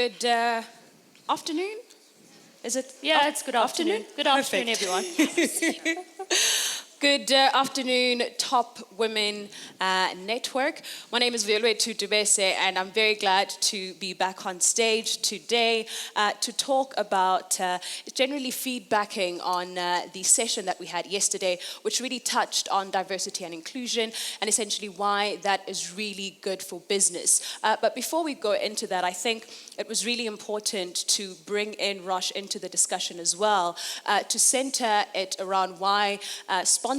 Good afternoon? Is it? Yeah, it's good afternoon. Good afternoon, everyone. Good afternoon, Top Women Network. My name is Vuyolwethu Dubese, and I'm very glad to be back on stage today to talk about generally feedbacking on the session that we had yesterday, which really touched on diversity and inclusion and essentially why that is really good for business. But before we go into that, I think it was really important to bring in Rosh into the discussion as well, to center it around why sponsoring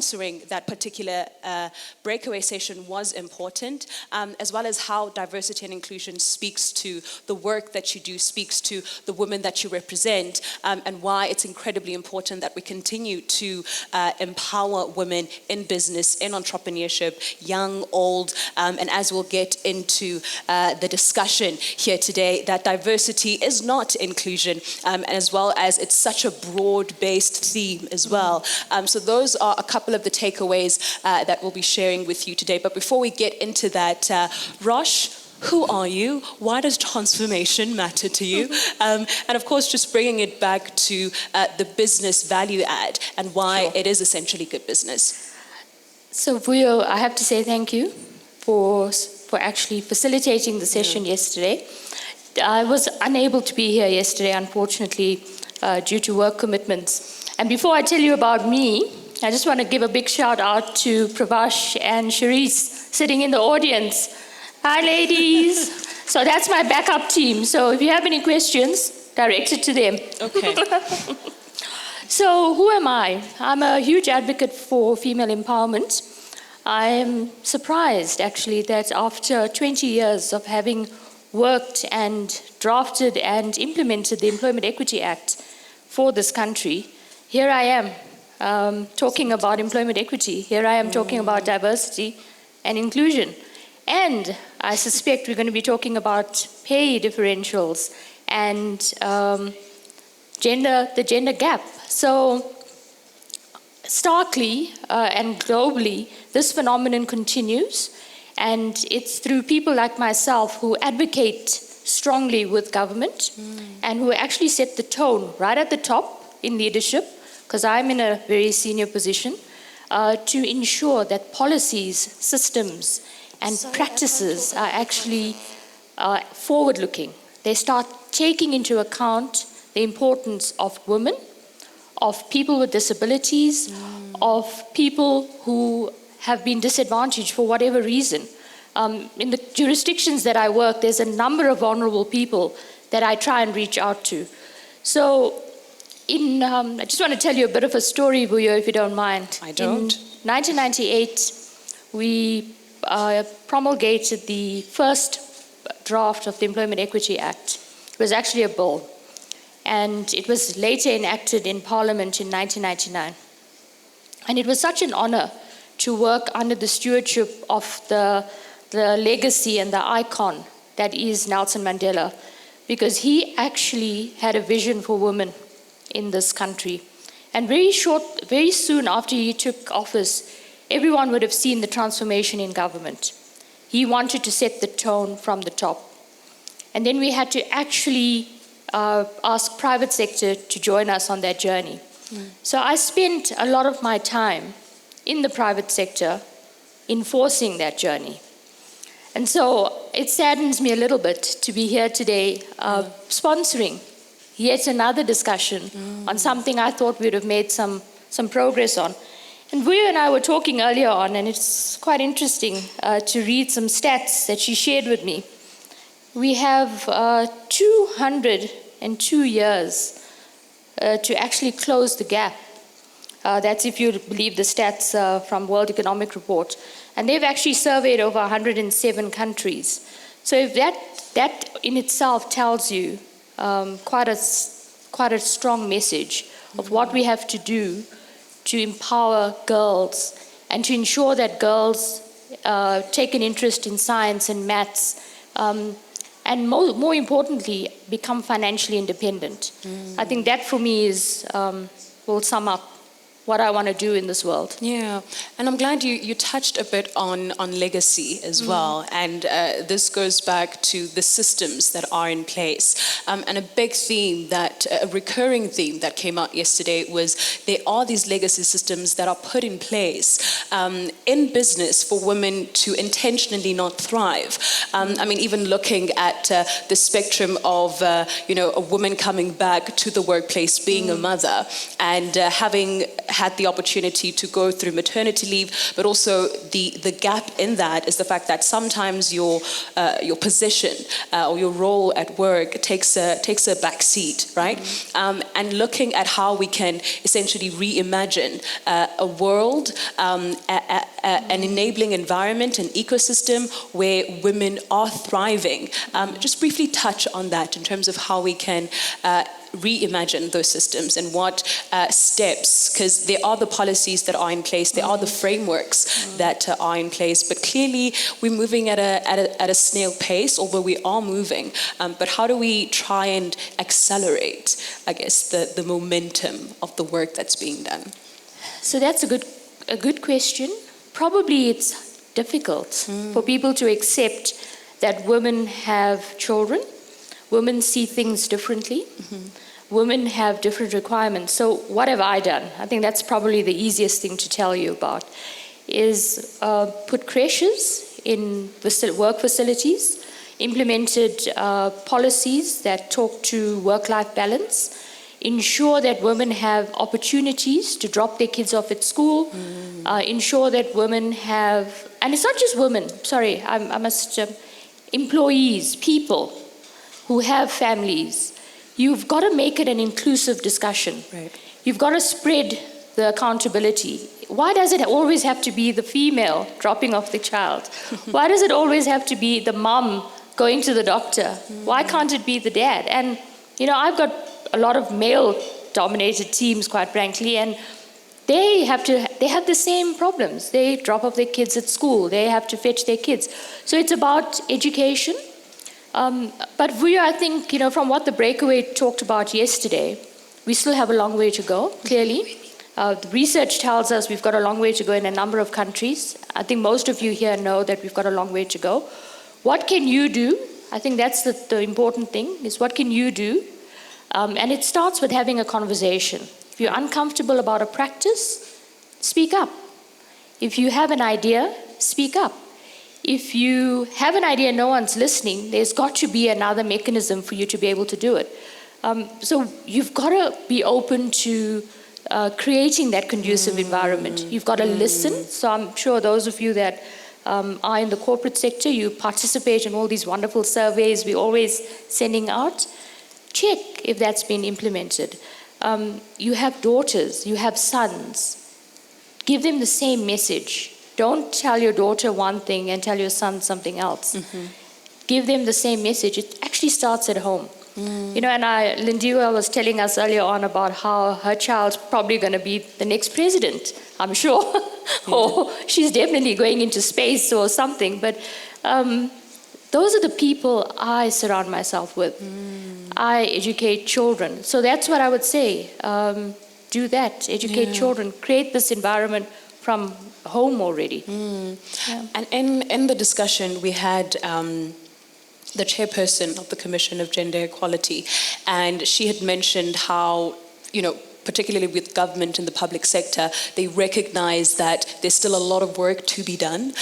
that particular breakaway session was important, as well as how diversity and inclusion speaks to the work that you do, speaks to the women that you represent, and why it's incredibly important that we continue to empower women in business, in entrepreneurship, young, old, and as we'll get into the discussion here today, that diversity is not inclusion, as well as it's such a broad-based theme as well. So those are a couple of the takeaways that we'll be sharing with you today. But before we get into that, Rosh, who are you? Why does transformation matter to you? And of course, just bringing it back to the business value add and why it is essentially good business. So Vuyo, I have to say thank you for actually facilitating the session yesterday. I was unable to be here yesterday, unfortunately, due to work commitments. And before I tell you about me, I just want to give a big shout out to Pravash and Charisse sitting in the audience. Hi, ladies. So that's my backup team. So if you have any questions, direct it to them. Okay. So who am I? I'm a huge advocate for female empowerment. I am surprised, actually, that after 20 years of having worked and drafted and implemented the Employment Equity Act for this country, here I am talking about employment equity. Here I am talking about diversity and inclusion. And I suspect we're going to be talking about pay differentials and the gender gap. So starkly and globally, this phenomenon continues. And it's through people like myself who advocate strongly with government and who actually set the tone right at the top in leadership, because I'm in a very senior position, to ensure that policies, systems, and practices are actually forward-looking. They start taking into account the importance of women, of people with disabilities, of people who have been disadvantaged for whatever reason. In the jurisdictions that I work, there's a number of vulnerable people that I try and reach out to. So I just want to tell you a bit of a story, Vuyo, if you don't mind. I don't. In 1998, we promulgated the first draft of the Employment Equity Act. It was actually a bill. And it was later enacted in Parliament in 1999. And it was such an honor to work under the stewardship of the legacy and the icon that is Nelson Mandela, because he actually had a vision for women in this country. And very soon after he took office, everyone would have seen the transformation in government. He wanted to set the tone from the top. And then we had to actually ask private sector to join us on that journey. So I spent a lot of my time in the private sector enforcing that journey. And so it saddens me a little bit to be here today sponsoring yet another discussion on something I thought we'd have made some progress on. And Vuyo and I were talking earlier on, and it's quite interesting to read some stats that she shared with me. We have 202 years to actually close the gap. That's if you believe the stats from World Economic Report. And they've actually surveyed over 107 countries. So if that in itself tells you quite a strong message of what we have to do to empower girls and to ensure that girls take an interest in science and maths, and more importantly, become financially independent. I think that for me will sum up what I want to do in this world. Yeah, and I'm glad you touched a bit on legacy as well, and this goes back to the systems that are in place. And a big theme a recurring theme that came out yesterday was there are these legacy systems that are put in place in business for women to intentionally not thrive. I mean, even looking at the spectrum of, a woman coming back to the workplace, being a mother, and having had the opportunity to go through maternity leave, but also the gap in that is the fact that sometimes your position or your role at work takes a back seat, right? And looking at how we can essentially reimagine a world, an enabling environment, an ecosystem where women are thriving. Just briefly touch on that in terms of how we can reimagine those systems and what steps, because there are the policies that are in place, there are the frameworks that are in place, but clearly we're moving at a snail pace, although we are moving. But how do we try and accelerate, I guess, the momentum of the work that's being done? So that's a good question. Probably it's difficult for people to accept that women have children, women see things differently. Women have different requirements. So what have I done? I think that's probably the easiest thing to tell you about, is put creches in work facilities, implemented policies that talk to work-life balance, ensure that women have opportunities to drop their kids off at school, ensure that women have, and it's not just women, sorry, I must, employees, people who have families. You've got to make it an inclusive discussion. Right. You've got to spread the accountability. Why does it always have to be the female dropping off the child? Why does it always have to be the mom going to the doctor? Why can't it be the dad? And, I've got a lot of male-dominated teams, quite frankly, and they have the same problems. They drop off their kids at school. They have to fetch their kids. So it's about education. But Vuyo, I think, from what the breakaway talked about yesterday, we still have a long way to go, clearly. The research tells us we've got a long way to go in a number of countries. I think most of you here know that we've got a long way to go. What can you do? I think that's the important thing, is what can you do? And it starts with having a conversation. If you're uncomfortable about a practice, speak up. If you have an idea, speak up. If you have an idea and no one's listening, there's got to be another mechanism for you to be able to do it. So you've got to be open to creating that conducive environment. You've got to listen. So I'm sure those of you that are in the corporate sector, you participate in all these wonderful surveys we're always sending out. Check if that's been implemented. You have daughters, you have sons. Give them the same message. Don't tell your daughter one thing and tell your son something else. Give them the same message. It actually starts at home. And Lindiwe was telling us earlier on about how her child's probably going to be the next president, I'm sure. Or she's definitely going into space or something. But those are the people I surround myself with. I educate children. So that's what I would say. Do that. Educate children. Create this environment from home already. And in the discussion, we had the chairperson of the Commission of Gender Equality, and she had mentioned how, particularly with government and the public sector, they recognize that there's still a lot of work to be done.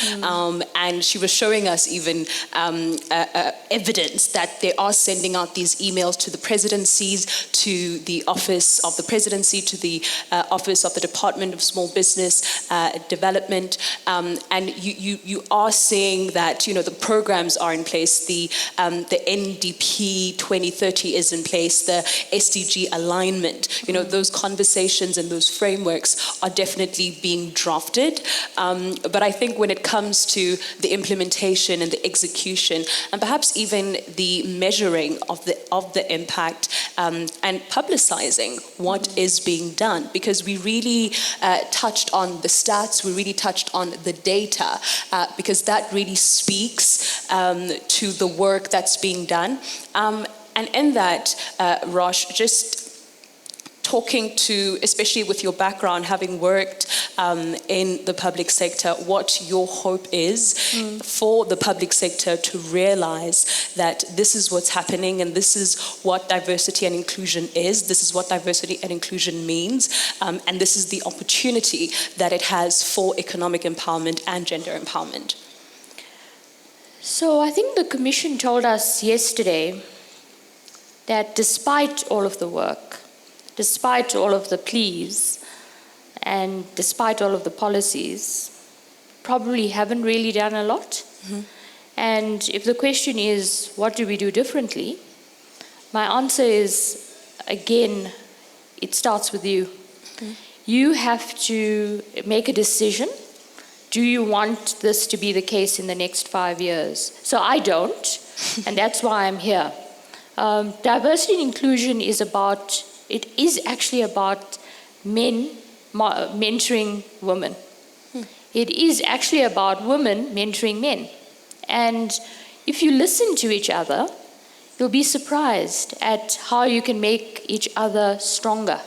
And she was showing us even evidence that they are sending out these emails to the presidencies, to the office of the presidency, to the office of the Department of Small Business Development. And you are seeing that, the programs are in place, the NDP 2030 is in place, the SDG alignment, those conversations and those frameworks are definitely being drafted. But I think when it comes to the implementation and the execution, and perhaps even the measuring of the impact and publicizing what is being done, because we really touched on the stats, we really touched on the data, because that really speaks to the work that's being done. And in that, Rosh, just talking to, especially with your background, having worked in the public sector, what your hope is for the public sector to realize that this is what's happening and this is what diversity and inclusion is, this is what diversity and inclusion means, and this is the opportunity that it has for economic empowerment and gender empowerment. So I think the Commission told us yesterday that despite all of the work, despite all of the pleas, and despite all of the policies, probably haven't really done a lot. And if the question is, what do we do differently? My answer is, again, it starts with you. You have to make a decision. Do you want this to be the case in the next 5 years? So I don't, and that's why I'm here. Diversity and inclusion is actually about men mentoring women. It is actually about women mentoring men. And if you listen to each other, you'll be surprised at how you can make each other stronger.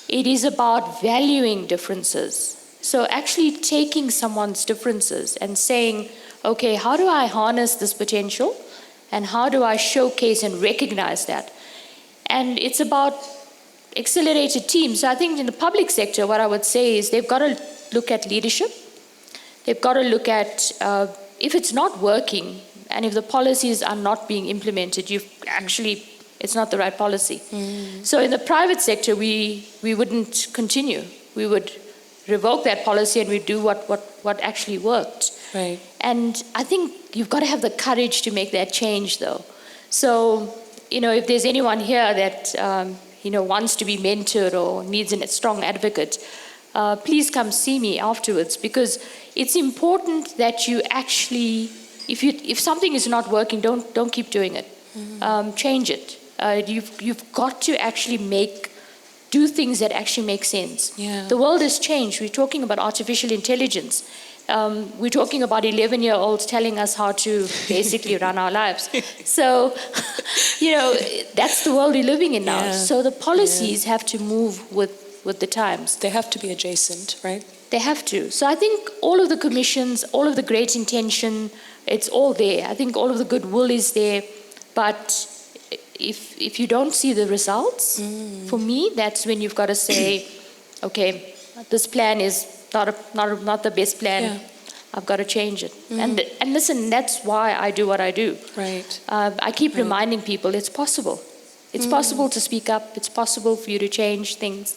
It is about valuing differences. So actually taking someone's differences and saying, okay, how do I harness this potential? And how do I showcase and recognize that? And it's about accelerated teams. So I think in the public sector, what I would say is they've got to look at leadership. They've got to look at, if it's not working, and if the policies are not being implemented, it's not the right policy. So in the private sector, we wouldn't continue. We would revoke that policy and we'd do what actually worked. Right. And I think you've got to have the courage to make that change, though. So, if there's anyone here that, wants to be mentored or needs a strong advocate, please come see me afterwards, because it's important that you actually, if something is not working, don't keep doing it. Change it. You've got to actually do things that actually make sense. Yeah. The world has changed. We're talking about artificial intelligence. We're talking about 11-year-olds telling us how to basically run our lives. So, that's the world we're living in now. Yeah. So the policies have to move with the times. They have to be adjacent, right? They have to. So I think all of the commissions, all of the great intention, it's all there. I think all of the goodwill is there. But if you don't see the results, for me, that's when you've got to say, okay, this plan is not the best plan. Yeah. I've got to change it. And listen, that's why I do what I do. Right. I keep reminding people it's possible. It's possible to speak up. It's possible for you to change things.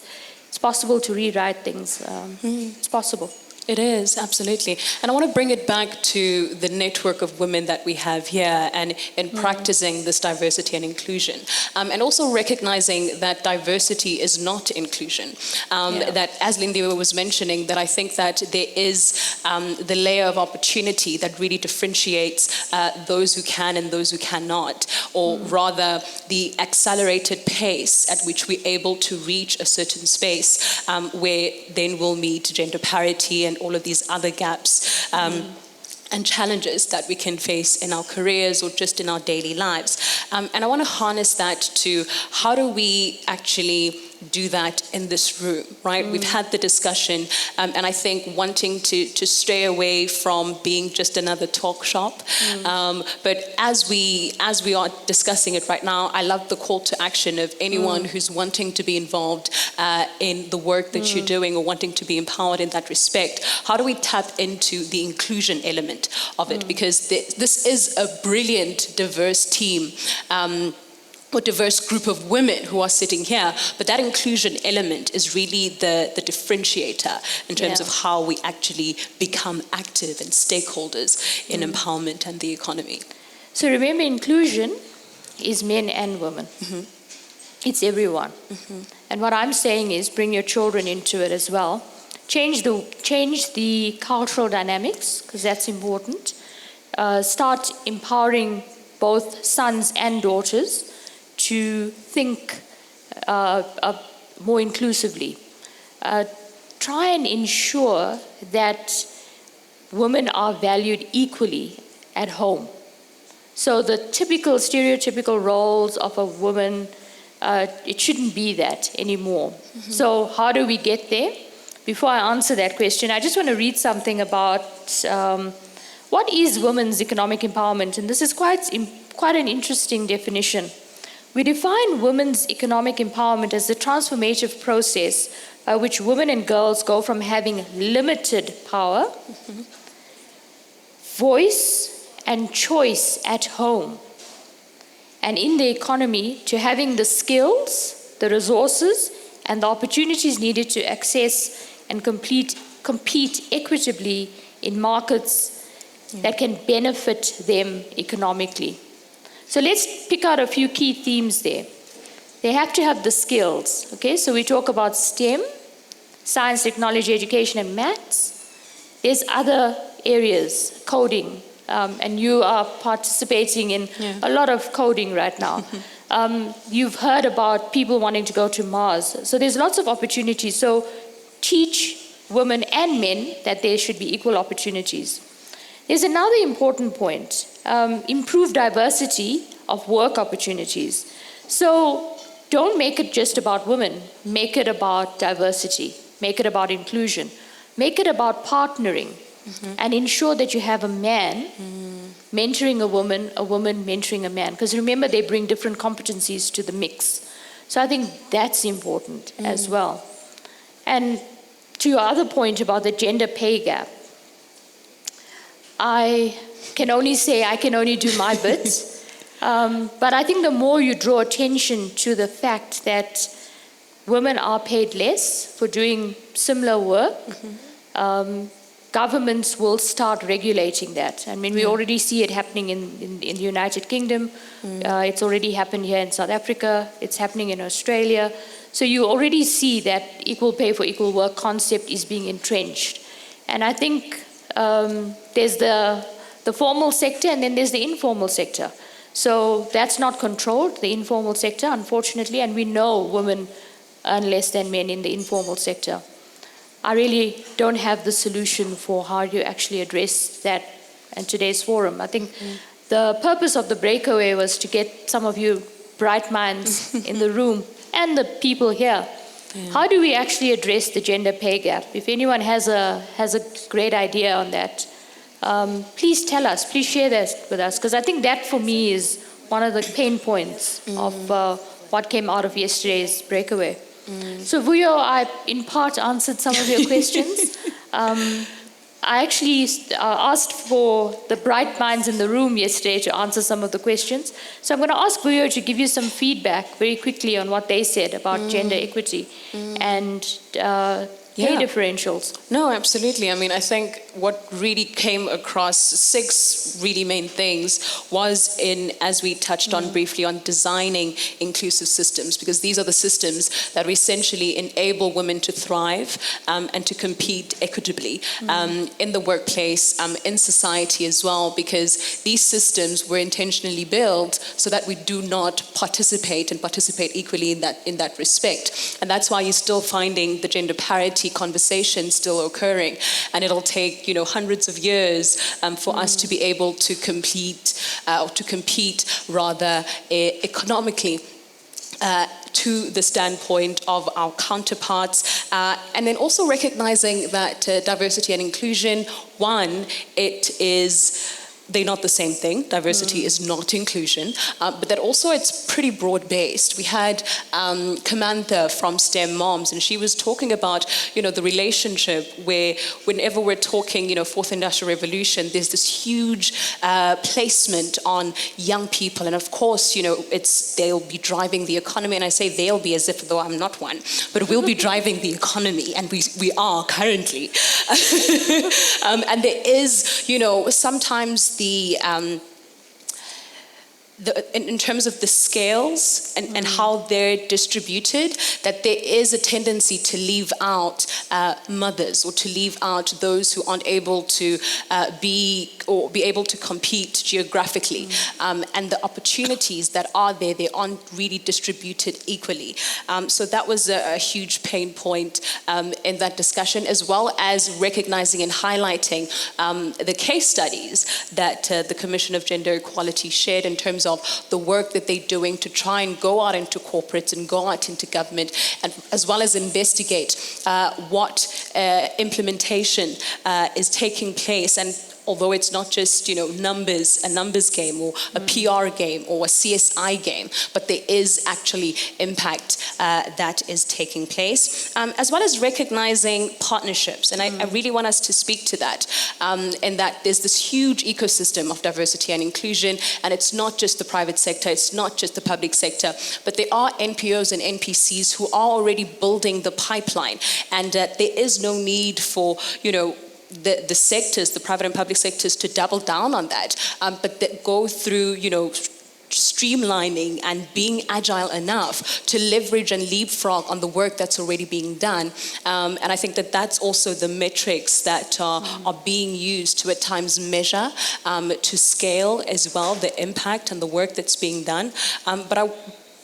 It's possible to rewrite things. It's possible. It is, absolutely. And I want to bring it back to the network of women that we have here and in practicing this diversity and inclusion. And also recognizing that diversity is not inclusion. That, as Lindiwe was mentioning, that I think that there is the layer of opportunity that really differentiates those who can and those who cannot, or rather the accelerated pace at which we're able to reach a certain space where then we'll meet gender parity and all of these other gaps and challenges that we can face in our careers or just in our daily lives. And I want to harness that to how do we actually do that in this room, right? We've had the discussion, and I think wanting to stray away from being just another talk shop. But as we are discussing it right now, I love the call to action of anyone who's wanting to be involved in the work that you're doing or wanting to be empowered in that respect. How do we tap into the inclusion element of it? Because this is a brilliant, diverse team. Or diverse group of women who are sitting here, but that inclusion element is really the differentiator in terms of how we actually become active and stakeholders in empowerment and the economy. So remember, inclusion is men and women. It's everyone. And what I'm saying is bring your children into it as well. Change the cultural dynamics, because that's important. Start empowering both sons and daughters to think more inclusively. Try and ensure that women are valued equally at home. So the stereotypical roles of a woman It shouldn't be that anymore. So how do we get there? Before I answer that question, I just want to read something about what is women's economic empowerment, and this is quite an interesting definition. We define women's economic empowerment as the transformative process by which women and girls go from having limited power, voice, and choice at home and in the economy to having the skills, the resources, and the opportunities needed to access and compete equitably in markets that can benefit them economically. So let's pick out a few key themes there. They have to have the skills, okay? So we talk about STEM, science, technology, education, and maths. There's other areas, coding, and you are participating in a lot of coding right now. You've heard about people wanting to go to Mars. So there's lots of opportunities. So teach women and men that there should be equal opportunities. There's another important point, improve diversity of work opportunities. So don't make it just about women, make it about diversity, make it about inclusion, make it about partnering, and ensure that you have a man mentoring a woman mentoring a man. Because remember, they bring different competencies to the mix. So I think that's important as well. And to your other point about the gender pay gap, I can only say I can only do my bit. But I think the more you draw attention to the fact that women are paid less for doing similar work, governments will start regulating that. I mean, we already see it happening in the United Kingdom. It's already happened here in South Africa. It's happening in Australia. So you already see that equal pay for equal work concept is being entrenched. And I think there's the formal sector and then there's the informal sector. So that's not controlled, the informal sector, unfortunately, and we know women earn less than men in the informal sector. I really don't have the solution for how you actually address that in today's forum. I think the purpose of the breakaway was to get some of you bright minds in the room and the people here. How do we actually address the gender pay gap? If anyone has a great idea on that, please tell us, please share that with us, because I think that for me is one of the pain points of what came out of yesterday's breakaway. So Vuyo, I in part answered some of your questions. I actually asked for the bright minds in the room yesterday to answer some of the questions. So I'm going to ask Vuyo to give you some feedback very quickly on what they said about gender equity and pay differentials. No, absolutely. I mean, I think what really came across 6 really main things was in, as we touched on briefly, on designing inclusive systems, because these are the systems that essentially enable women to thrive and to compete equitably in the workplace, in society as well, because these systems were intentionally built so that we do not participate equally in that respect. And that's why you're still finding the gender parity conversation still occurring, and it'll take hundreds of years for us to be able to compete rather economically to the standpoint of our counterparts, and then also recognizing that diversity and inclusion, they're not the same thing. Diversity is not inclusion, but that also it's pretty broad-based. We had Kamantha from STEM Moms, and she was talking about, the relationship where whenever we're talking, Fourth Industrial Revolution, there's this huge placement on young people, and of course, they'll be driving the economy, and I say they'll be as if though I'm not one, but we'll be driving the economy, and we are currently. And there is, sometimes in terms of the scales and how they're distributed, that there is a tendency to leave out mothers, or to leave out those who aren't able to be able to compete geographically, and the opportunities that are there, they aren't really distributed equally. So that was a huge pain point in that discussion, as well as recognizing and highlighting the case studies that the Commission of Gender Equality shared in terms terms of the work that they're doing to try and go out into corporates and go out into government, and as well as investigate what implementation is taking place. And although it's not just, a numbers game or a PR game or a CSI game, but there is actually impact that is taking place, as well as recognizing partnerships. And I really want us to speak to that, and that there's this huge ecosystem of diversity and inclusion, and it's not just the private sector, it's not just the public sector, but there are NPOs and NPCs who are already building the pipeline, and there is no need for, the sectors, the private and public sectors, to double down on that, but that go through, streamlining and being agile enough to leverage and leapfrog on the work that's already being done. And I think that that's also the metrics that are being used to at times measure, to scale as well, the impact and the work that's being done. But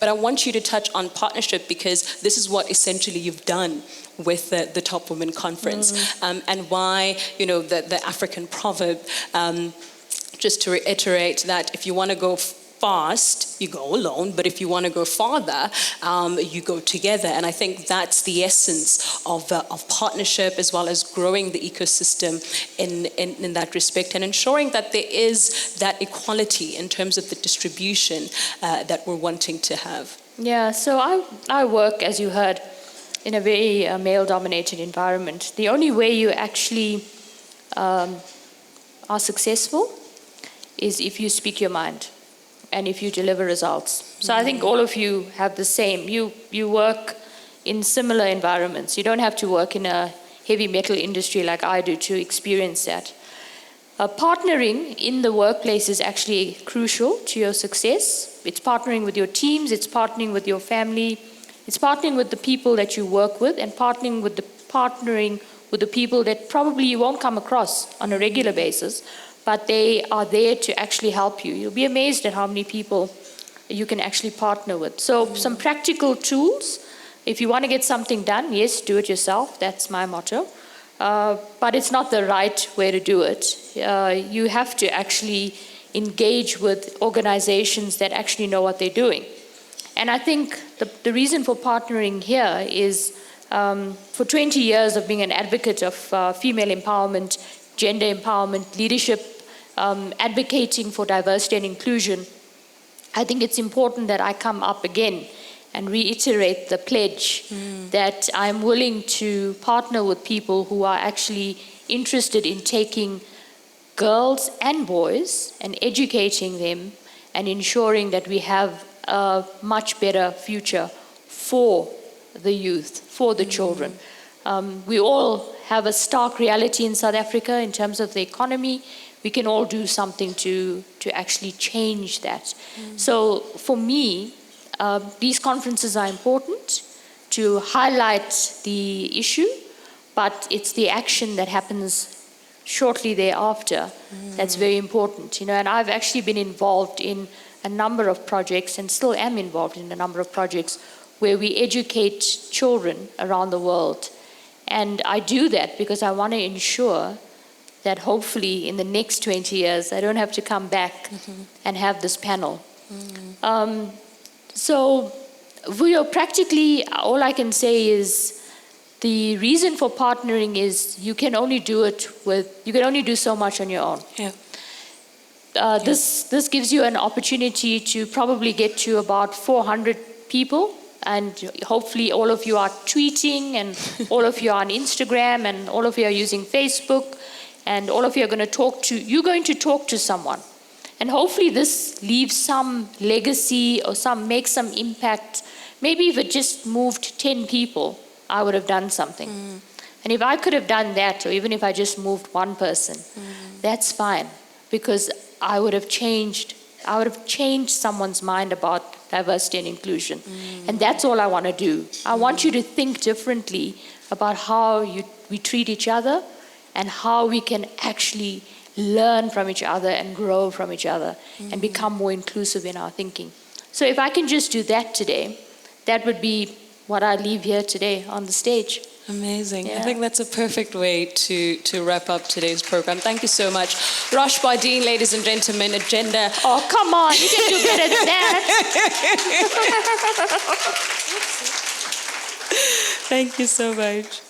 I want you to touch on partnership, because this is what essentially you've done with the Top Women Conference, and why, the African proverb, just to reiterate that if you want to go fast, you go alone, but if you want to go farther, you go together. And I think that's the essence of partnership, as well as growing the ecosystem in that respect, and ensuring that there is that equality in terms of the distribution that we're wanting to have. Yeah, so I work, as you heard, in a very male-dominated environment. The only way you actually are successful is if you speak your mind and if you deliver results. So I think all of you have the same. You work in similar environments. You don't have to work in a heavy metal industry like I do to experience that. Partnering in the workplace is actually crucial to your success. It's partnering with your teams, it's partnering with your family, it's partnering with the people that you work with, and partnering with the people that probably you won't come across on a regular basis, but they are there to actually help you. You'll be amazed at how many people you can actually partner with. So some practical tools. If you want to get something done, yes, do it yourself. That's my motto. But it's not the right way to do it. You have to actually engage with organizations that actually know what they're doing. And I think the reason for partnering here is for 20 years of being an advocate of female empowerment, gender empowerment, leadership, advocating for diversity and inclusion, I think it's important that I come up again and reiterate the pledge that I'm willing to partner with people who are actually interested in taking girls and boys and educating them and ensuring that we have a much better future for the youth, for the children. We all have a stark reality in South Africa in terms of the economy. We can all do something to actually change that. So for me, these conferences are important to highlight the issue, but it's the action that happens shortly thereafter that's very important. And I've actually been involved in a number of projects, and still am involved in a number of projects, where we educate children around the world. And I do that because I want to ensure that hopefully in the next 20 years, I don't have to come back and have this panel. So, Vuyo, practically, all I can say is the reason for partnering is you can only do so much on your own. Yeah. This gives you an opportunity to probably get to about 400 people, and hopefully all of you are tweeting, and all of you are on Instagram, and all of you are using Facebook, and all of you are going to talk to someone. And hopefully this leaves some legacy or makes some impact. Maybe if it just moved 10 people, I would have done something. And if I could have done that, or even if I just moved one person, that's fine, because I would have changed someone's mind about diversity and inclusion. And that's all I want to do. I want you to think differently about how we treat each other, and how we can actually learn from each other and grow from each other and become more inclusive in our thinking. So if I can just do that today, that would be what I leave here today on the stage. Amazing. I Yeah. think that's a perfect way to wrap up today's program. Thank you so much. Rosh Bardien, ladies and gentlemen, agenda. Oh, come on, you can do better than that. Thank you so much.